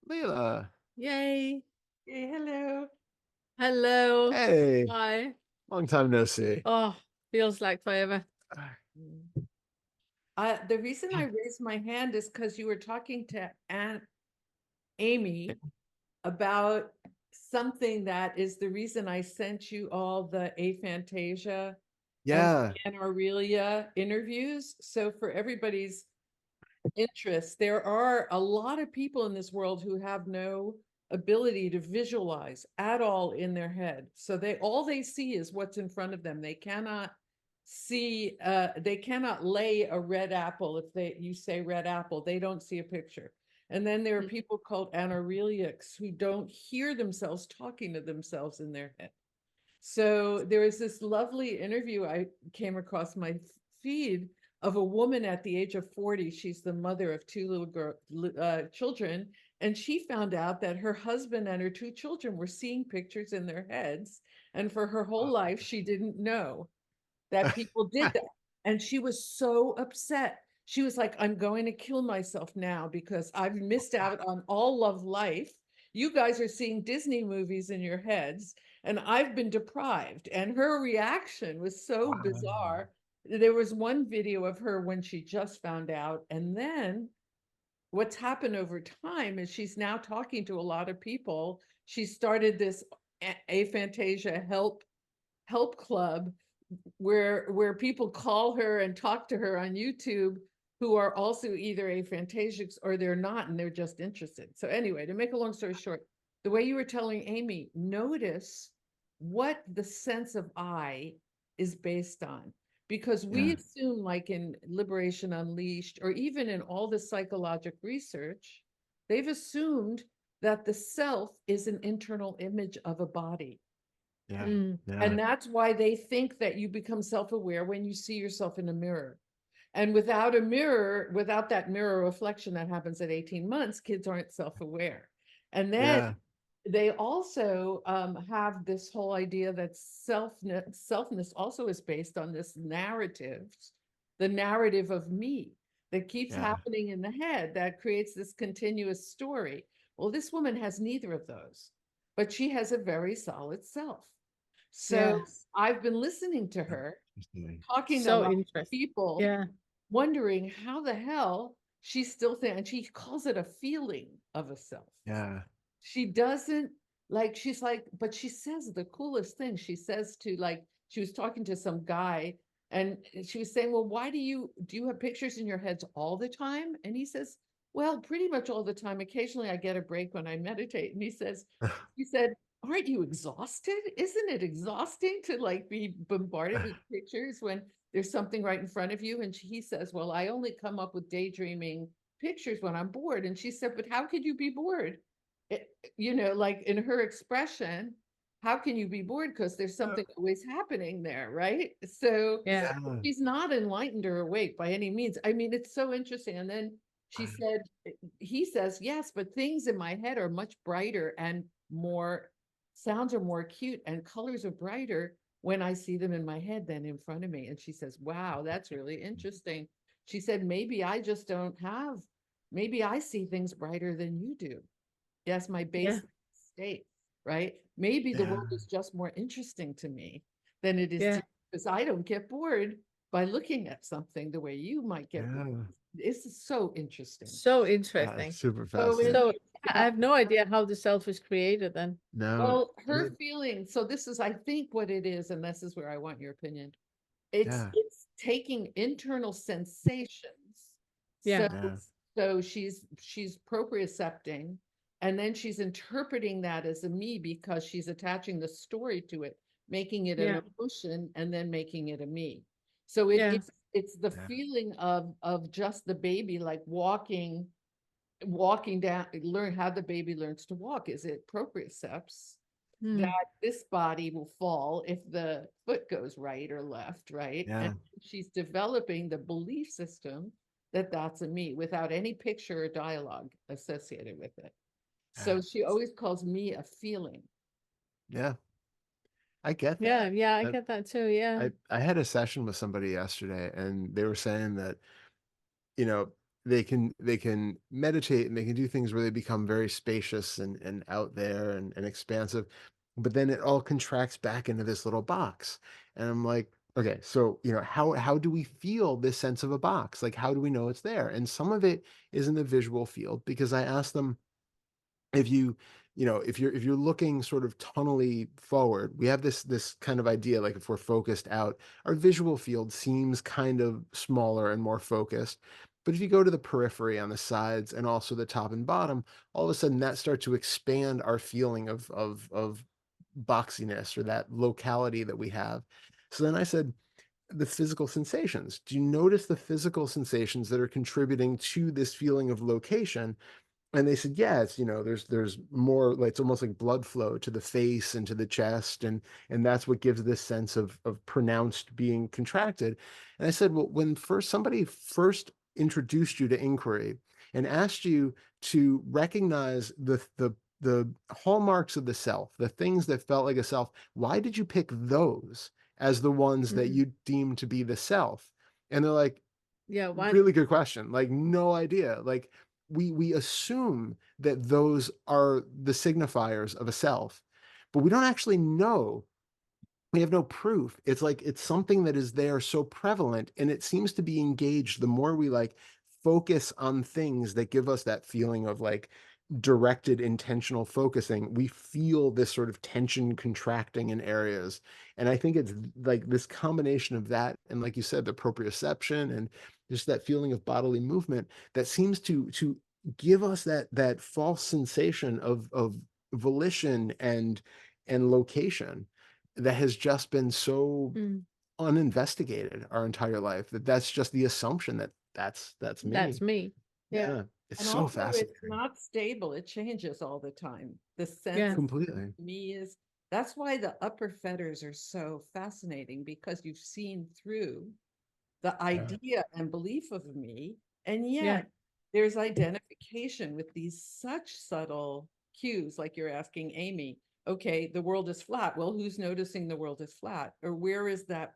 Leela. Yay. Hey, hello. Hello. Hey, Hi. long time no see. Oh, feels like forever. Mm. The reason I raised my hand is because you were talking to Aunt Amy about something that is the reason I sent you all the Aphantasia and Yeah, Aurelia interviews. So for everybody's interest, there are a lot of people in this world who have no ability to visualize at all in their head. So all they see is what's in front of them. They cannot see they cannot lay a red apple. If you say red apple, they don't see a picture. And then there are people called anoreliacs who don't hear themselves talking to themselves in their head. So there was this lovely interview I came across my feed of a woman at the age of 40. She's the mother of two children. And she found out that her husband and her two children were seeing pictures in their heads. And for her whole life, she didn't know that people did that. And she was so upset. She was like, I'm going to kill myself now because I've missed out on all of life. You guys are seeing Disney movies in your heads, and I've been deprived. And her reaction was so wow. bizarre. There was one video of her when she just found out. And then what's happened over time is she's now talking to a lot of people. She started this Aphantasia help club where people call her and talk to her on YouTube who are also either aphantasics or they're not, and they're just interested. So anyway, to make a long story short, the way you were telling Amy, notice what the sense of I is based on. Because we Yeah, assume, like in Liberation Unleashed, or even in all the psychologic research, they've assumed that the self is an internal image of a body. yeah, Mm. yeah, And that's why they think that you become self-aware when you see yourself in a mirror. And without a mirror, without that mirror reflection that happens at 18 months, kids aren't self-aware. And then yeah, they also have this whole idea that selfness also is based on this narrative, the narrative of me that keeps yeah, happening in the head that creates this continuous story. Well, this woman has neither of those, but she has a very solid self. So Yes. I've been listening to her, interesting. talking to a So lot of interesting. people, Yeah. wondering how the hell she still thinks, and she calls it a feeling of a self. Yeah, She doesn't like, she's like, but she says the coolest thing. She says to like, she was talking to some guy and she was saying, well, why do you have pictures in your heads all the time? And he says, well, pretty much all the time. Occasionally I get a break when I meditate. And he said, aren't you exhausted? Isn't it exhausting to like be bombarded with pictures when there's something right in front of you? And he says, well, I only come up with daydreaming pictures when I'm bored. And she said, but how could you be bored? It, like in her expression, how can you be bored? Because there's something always happening there, right? So Yeah. yeah. she's not enlightened or awake by any means. I mean, it's so interesting. And then she said, he says, yes, but things in my head are much brighter and more, sounds are more acute and colors are brighter when I see them in my head than in front of me. And she says, wow, that's really interesting. She said, maybe I just don't have, maybe I see things brighter than you do. That's my Yeah. base state, right? Maybe the Yeah, world is just more interesting to me than it is to Yeah. you, because I don't get bored by looking at something the way you might get bored. yeah. This is so interesting. So It's interesting. super So fascinating. So interesting I about, have no idea how the self is created then. No, well, I her mean, feeling. So this is, I think, what it is, and this is where I want your opinion. yeah, It's taking internal sensations. Yeah. So yeah, she's propriocepting, and then she's interpreting that as a me because she's attaching the story to it, making it an Yeah. emotion, and then making it a me. So Yeah. it's the yeah, feeling of just the baby like walking down, learn how the baby learns to walk. Is it propriocepts Mm. that this body will fall if the foot goes right or left, right? And yeah. she's developing the belief system that that's a me without any picture or dialogue associated with it. Yeah. So she always calls me a feeling. Yeah, I get Yeah. that. Yeah. I get that too. Yeah. I had a session with somebody yesterday, and they were saying that, you know, they can meditate and they can do things where they become very spacious and out there and expansive, but then it all contracts back into this little box. And I'm like, okay, so how do we feel this sense of a box? Like, how do we know it's there? And some of it is in the visual field, because I asked them, if if you're looking sort of tunnelly forward, we have this kind of idea, like if we're focused out, our visual field seems kind of smaller and more focused. But if you go to the periphery on the sides and also the top and bottom, all of a sudden that starts to expand our feeling of boxiness, or that locality that we have. So then I said, the physical sensations. Do you notice the physical sensations that are contributing to this feeling of location? And they said, yeah, it's, there's more, like, it's almost like blood flow to the face and to the chest, and that's what gives this sense of pronounced being contracted. And I said, well, when somebody first introduced you to inquiry and asked you to recognize the hallmarks of the self, the things that felt like a self, why did you pick those as the ones that you deem to be the self? And they're like, Yeah, why? really good question. Like, no idea. Like, we assume that those are the signifiers of a self, but we don't actually know. We have no proof. It's like, it's something that is there so prevalent, and it seems to be engaged the more we like focus on things that give us that feeling of like directed intentional focusing. We feel this sort of tension contracting in areas. And I think it's like this combination of that, and like you said, the proprioception and just that feeling of bodily movement, that seems to give us that false sensation of volition and location, that has just been so uninvestigated our entire life, that's just the assumption that that's me. That's me. Yeah. It's And so also, fascinating. it's not stable. It changes all the time. The sense Yeah. of Completely. me is, that's why the upper fetters are so fascinating, because you've seen through the idea and belief of me, and yet Yeah. there's identification with these such subtle cues, like you're asking Amy, okay, the world is flat. Well, who's noticing the world is flat? Or where is that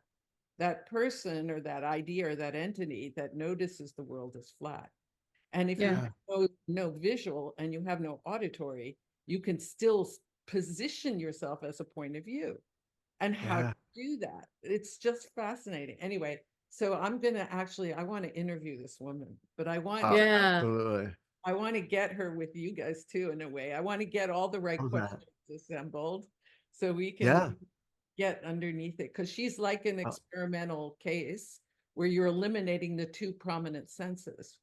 person or that idea or that entity that notices the world is flat? And if you Yeah. have no visual and you have no auditory, you can still position yourself as a point of view. And how to do that, it's just fascinating. Anyway, so I'm gonna I want to interview this woman, but I want Yeah. Absolutely. I want to get her with you guys too, in a way. I want to get all the right Love that. questions assembled so we can Yeah. get underneath it, because she's like an Uh, experimental case where you're eliminating the two prominent senses,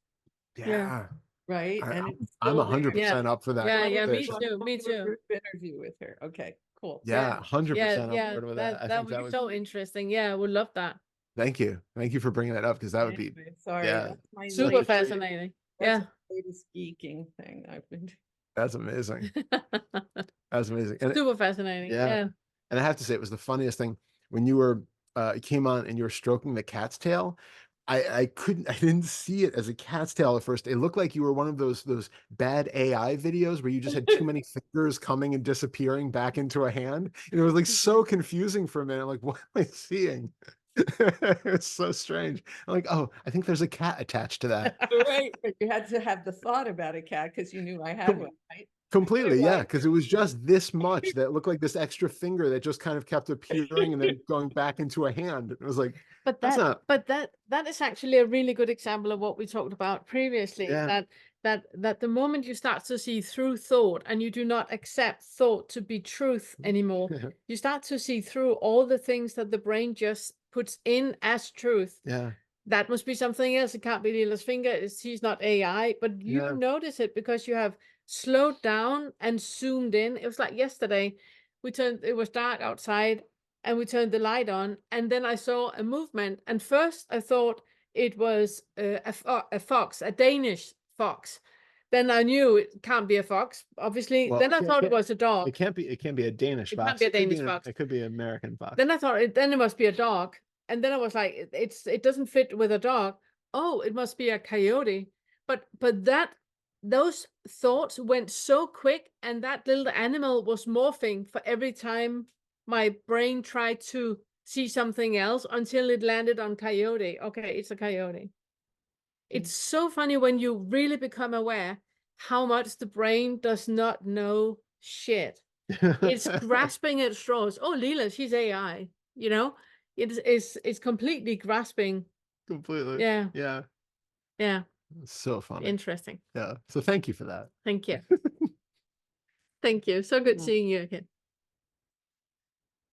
Yeah. right? I, And I'm it's I'm still there. 100% up for that Yeah. Yeah. Me conversation. too. Me Do a too. group interview with her. Okay, cool. Yeah, Yeah. 100% on board with that. I That think would that be would, so interesting. Yeah, I would love that. thank you. Thank you for bringing that up, because that would be, Anyway, sorry, yeah, that's my such a Super latest, treat. fascinating. that's Yeah. my latest geeking thing I've been doing. That's amazing. That's amazing. And Super fascinating. yeah. Yeah. And I have to say, it was the funniest thing when you came on and you were stroking the cat's tail. I didn't see it as a cat's tail at first. It looked like you were one of those bad AI videos where you just had too many fingers coming and disappearing back into a hand. And it was like so confusing for a minute. I'm like, what am I seeing? It's so strange. I'm like, oh, I think there's a cat attached to that. Right, but you had to have the thought about a cat because you knew I had one, right? Completely, yeah, Anyway, because it was just this much that looked like this extra finger that just kind of kept appearing and then going back into a hand. It was like, But that's not, that is actually a really good example of what we talked about previously. yeah, That the moment you start to see through thought and you do not accept thought to be truth anymore, you start to see through all the things that the brain just puts in as truth. yeah, That must be something else. It can't be Leela's finger. She's not AI, but you yeah. notice it because you have slowed down and zoomed in. It was like yesterday, it was dark outside and we turned the light on, and then I saw a movement. And first I thought it was a fox, a Danish fox. Then I knew it can't be a fox, obviously. Well, Then I thought it was a dog. it can't be a Danish It can't fox. be a It could be Danish fox. it could be an American fox. Then I thought then it must be a dog. And then I was like, it doesn't fit with a dog. Oh, it must be a coyote. But those thoughts went so quick, and that little animal was morphing for every time my brain tried to see something else until it landed on coyote. Okay, it's a coyote. It's so funny when you really become aware how much the brain does not know shit. It's grasping at straws. Oh, Leela, she's AI, you know? It's completely grasping. Completely. Yeah, Yeah. yeah. So funny. Interesting. Yeah. So thank you for that. Thank you. Thank you. So good Mm. seeing you again.